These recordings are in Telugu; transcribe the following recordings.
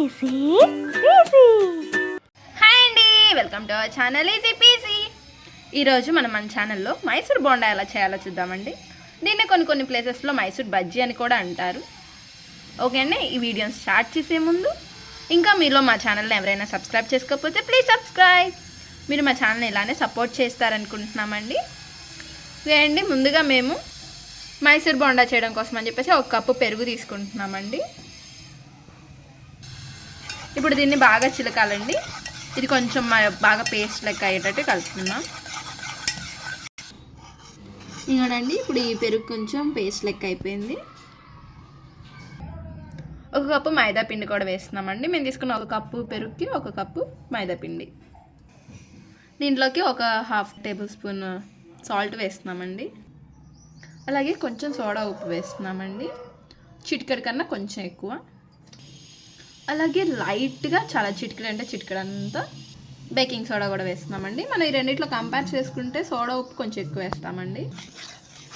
Easy PG. హాయ్ అండి, welcome to our channel easy PG. ఈరోజు మనం మన ఛానల్లో మైసూర్ బోండా ఎలా చేయాలో చూద్దామండి. దీన్ని కొన్ని ప్లేసెస్లో మైసూర్ బజ్జీ అని కూడా అంటారు. ఓకే అండి, ఈ వీడియోని స్టార్ట్ చేసే ముందు ఇంకా మీలో మా ఛానల్ని ఎవరైనా సబ్స్క్రైబ్ చేసుకోకపోతే ప్లీజ్ సబ్స్క్రైబ్. మీరు మా ఛానల్ని ఇలానే సపోర్ట్ చేస్తారనుకుంటున్నామండి. ఓకే అండి, ముందుగా మేము మైసూర్ బోండా చేయడం కోసం అని చెప్పేసి 1 కప్పు పెరుగు తీసుకుంటున్నామండి. ఇప్పుడు దీన్ని బాగా చిలకాలండి. ఇది కొంచెం బాగా పేస్ట్ లెక్క అయ్యేటట్టు కలుపుకుందాం. ఇదిగోనండి, ఇప్పుడు ఈ పెరుగు కొంచెం పేస్ట్ లెక్క అయిపోయింది. 1 కప్పు మైదా పిండి కూడా వేస్తున్నామండి. మేము తీసుకున్న 1 కప్పు పెరుగుకి 1 కప్పు మైదా పిండి. దీంట్లోకి 1/2 టేబుల్ స్పూన్ సాల్ట్ వేస్తున్నామండి. అలాగే కొంచెం సోడా ఉప్పు వేస్తున్నామండి, చిటికెడు కన్నా కొంచెం ఎక్కువ. అలాగే లైట్గా, చాలా చిటికెడు అంటే చిటికెడంతా బేకింగ్ సోడా కూడా వేస్తున్నామండి. మనం ఈ రెండిట్లో కంపేర్ చేసుకుంటే సోడా ఉప్పు కొంచెం ఎక్కువ వేస్తామండి.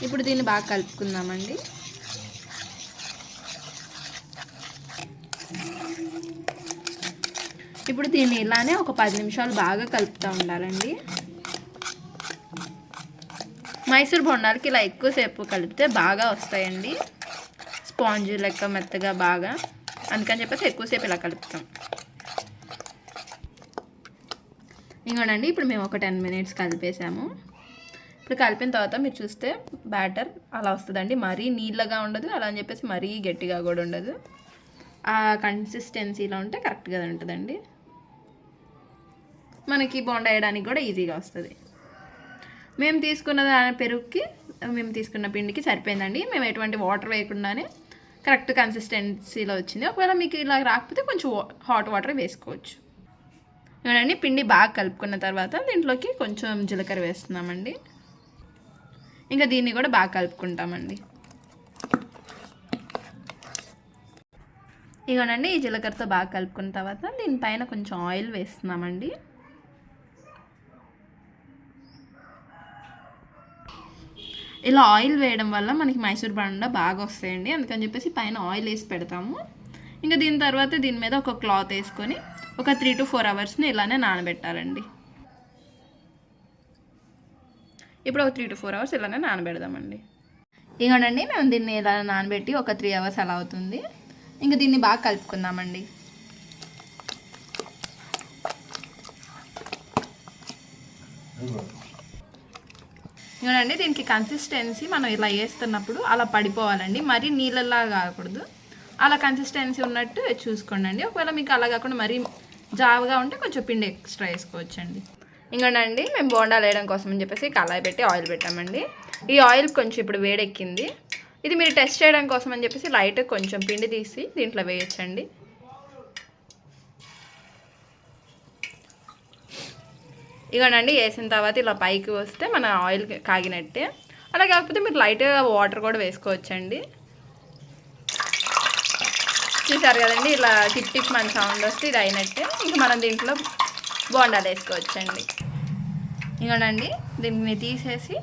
ఇప్పుడు దీన్ని బాగా కలుపుకుందామండి. ఇప్పుడు దీన్ని ఇలానే ఒక 10 నిమిషాలు బాగా కలుపుతూ ఉండాలండి. మైసూర్ బొండాలకి ఇలా ఎక్కువసేపు కలిపితే బాగా వస్తాయండి, స్పాంజ్ లెక్క మెత్తగా బాగా. అందుకని చెప్పేసి ఎక్కువసేపు ఇలా కలుపుతాం. ఇంకోనండి, ఇప్పుడు మేము ఒక 10 మినిట్స్ కలిపేసాము. ఇప్పుడు కలిపిన తర్వాత మీరు చూస్తే బ్యాటర్ అలా వస్తుందండి. మరీ నీళ్ళగా ఉండదు, అలా అని చెప్పేసి మరీ గట్టిగా కూడా ఉండదు. ఆ కన్సిస్టెన్సీలో ఉంటే కరెక్ట్గా ఉంటుందండి. మనకి బోండా వేయడానికి కూడా ఈజీగా వస్తుంది. మేము తీసుకున్న పెరుగుకి మేము తీసుకున్న పిండికి సరిపోయిందండి. మేము ఎటువంటి వాటర్ వేయకుండానే కరెక్ట్ కన్సిస్టెన్సీలో వచ్చింది. ఒకవేళ మీకు ఇలా రాకపోతే కొంచెం హాట్ వాటర్ వేసుకోవచ్చు. చూడండి, పిండి బాగా కలుపుకున్న తర్వాత దీంట్లోకి కొంచెం జీలకర్ర వేస్తున్నామండి. ఇంకా దీన్ని కూడా బాగా కలుపుకుంటామండి. ఇగోనండి, ఈ జీలకర్రతో బాగా కలుపుకున్న తర్వాత దీనిపైన కొంచెం ఆయిల్ వేస్తున్నామండి. ఇలా ఆయిల్ వేయడం వల్ల మనకి మైసూర్ బోండా బాగా వస్తాయండి. అందుకని చెప్పేసి పైన ఆయిల్ వేసి పెడతాము. ఇంకా దీని తర్వాత దీని మీద ఒక క్లాత్ వేసుకొని ఒక 3 to 4 అవర్స్ని ఇలానే నానబెట్టాలండి. ఇప్పుడు ఒక 3 to 4 అవర్స్ ఇలానే నానబెడదామండి. ఇగోనండి, మేము దీన్ని ఇలా నానబెట్టి ఒక 3 అవర్స్ అలా అవుతుంది. ఇంకా దీన్ని బాగా కలుపుకుందామండి. చూడండి, దీనికి కన్సిస్టెన్సీ మనం ఇలా వేస్తున్నప్పుడు అలా పడిపోవాలండి, మరీ నీళ్ళలా కాకూడదు. అలా కన్సిస్టెన్సీ ఉన్నట్టు చూసుకోండి. ఒకవేళ మీకు అలా కాకుండా మరీ జావుగా ఉంటే కొంచెం పిండి ఎక్స్ట్రా వేసుకోవచ్చండి. ఇంకోనండి, మేము బోండాలు వేయడం కోసం అని చెప్పేసి కళాయి పెట్టి ఆయిల్ పెట్టామండి. ఈ ఆయిల్ కొంచెం ఇప్పుడు వేడెక్కింది. ఇది మీరు టెస్ట్ చేయడం కోసం అని చెప్పేసి లైట్ కొంచెం పిండి తీసి దీంట్లో వేయచ్చండి. ఇగోనండి, వేసిన తర్వాత ఇలా పైకి వస్తే మన ఆయిల్ కాగినట్టే. అలా కాకపోతే మీరు లైట్గా వాటర్ కూడా వేసుకోవచ్చండి. చూసారు కదండి, ఇలా టిప్ టిప్ మన సౌండ్ వస్తే ఇది అయినట్టే. ఇంకా మనం దీంట్లో బోండాలు వేసుకోవచ్చండి. ఇగోనండి, దీన్ని తీసేసి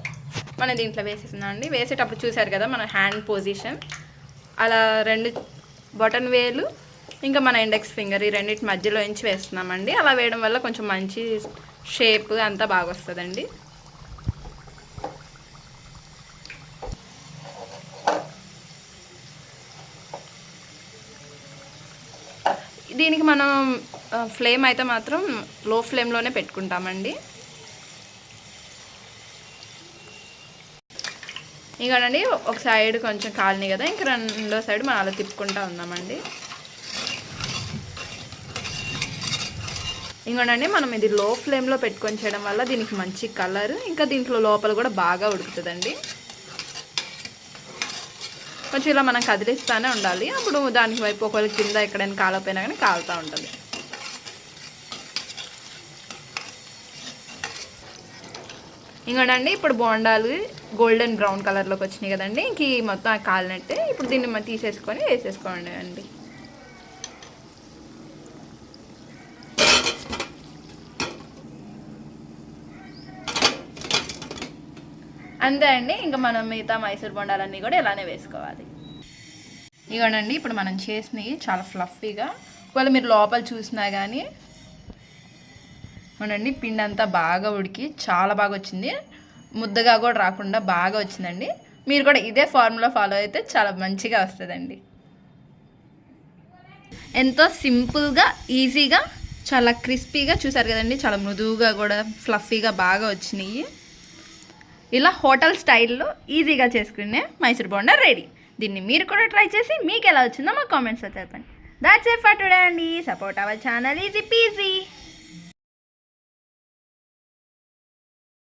మనం దీంట్లో వేసేస్తున్నామండి. వేసేటప్పుడు చూసారు కదా మన హ్యాండ్ పొజిషన్, అలా 2 బటన్ వేలు ఇంకా మన ఇండెక్స్ ఫింగర్ ఈ రెండింటి మధ్యలో నుంచి వేస్తున్నామండి. అలా వేయడం వల్ల కొంచెం మంచి షేప్ అంతా బాగా వస్తుందండి. దీనికి మనం ఫ్లేమ్ అయితే మాత్రం లో ఫ్లేమ్లోనే పెట్టుకుంటామండి. ఇంకోనండి, ఒక సైడ్ కొంచెం కాలినాయి కదా, ఇంకా రెండో సైడ్ మనం అలా తిప్పుకుంటూ ఉన్నామండి. ఇంకోనండి, మనం ఇది లో ఫ్లేమ్లో పెట్టుకొని చేయడం వల్ల దీనికి మంచి కలర్, ఇంకా దీంట్లో లోపల కూడా బాగా ఉడుకుతుందండి. కొంచెం ఇలా మనం కదిలిస్తూనే ఉండాలి. అప్పుడు దానికి వైపు ఒకవేళ కింద ఎక్కడైనా కాలపోయినా కానీ కాలుతూ ఉంటుంది. ఇంకోనండి, ఇప్పుడు బోండాలు గోల్డెన్ బ్రౌన్ కలర్లోకి వచ్చినాయి కదండి. ఇంక మొత్తం కాలినట్టే. ఇప్పుడు దీన్ని తీసేసుకొని వేసేసుకోండి అండి. అంతే అండి, ఇంకా మనం మిగతా మైసూర్ బొండాలన్నీ కూడా ఇలానే వేసుకోవాలి. ఇగోనండి, ఇప్పుడు మనం చేసినవి చాలా ఫ్లఫీగా ఒకవేళ మీరు లోపల చూసినా కానీ అవునండి, పిండి అంతా బాగా ఉడికి చాలా బాగా వచ్చింది, ముద్దగా కూడా రాకుండా బాగా వచ్చిందండి. మీరు కూడా ఇదే ఫార్ములా ఫాలో అయితే చాలా మంచిగా వస్తుందండి. ఎంతో సింపుల్గా ఈజీగా చాలా క్రిస్పీగా చూసారు కదండి, చాలా మృదువుగా కూడా ఫ్లఫీగా బాగా వచ్చినాయి. ఇలా హోటల్ స్టైల్లో ఈజీగా చేసుకునే మైసూర్ బోండా రెడీ. దీన్ని మీరు కూడా ట్రై చేసి మీకు ఎలా వచ్చిందో మా కామెంట్స్లో చెప్పండి. దాట్స్ ఇట్ ఫర్ టుడే అండి. Support our channel easy PG.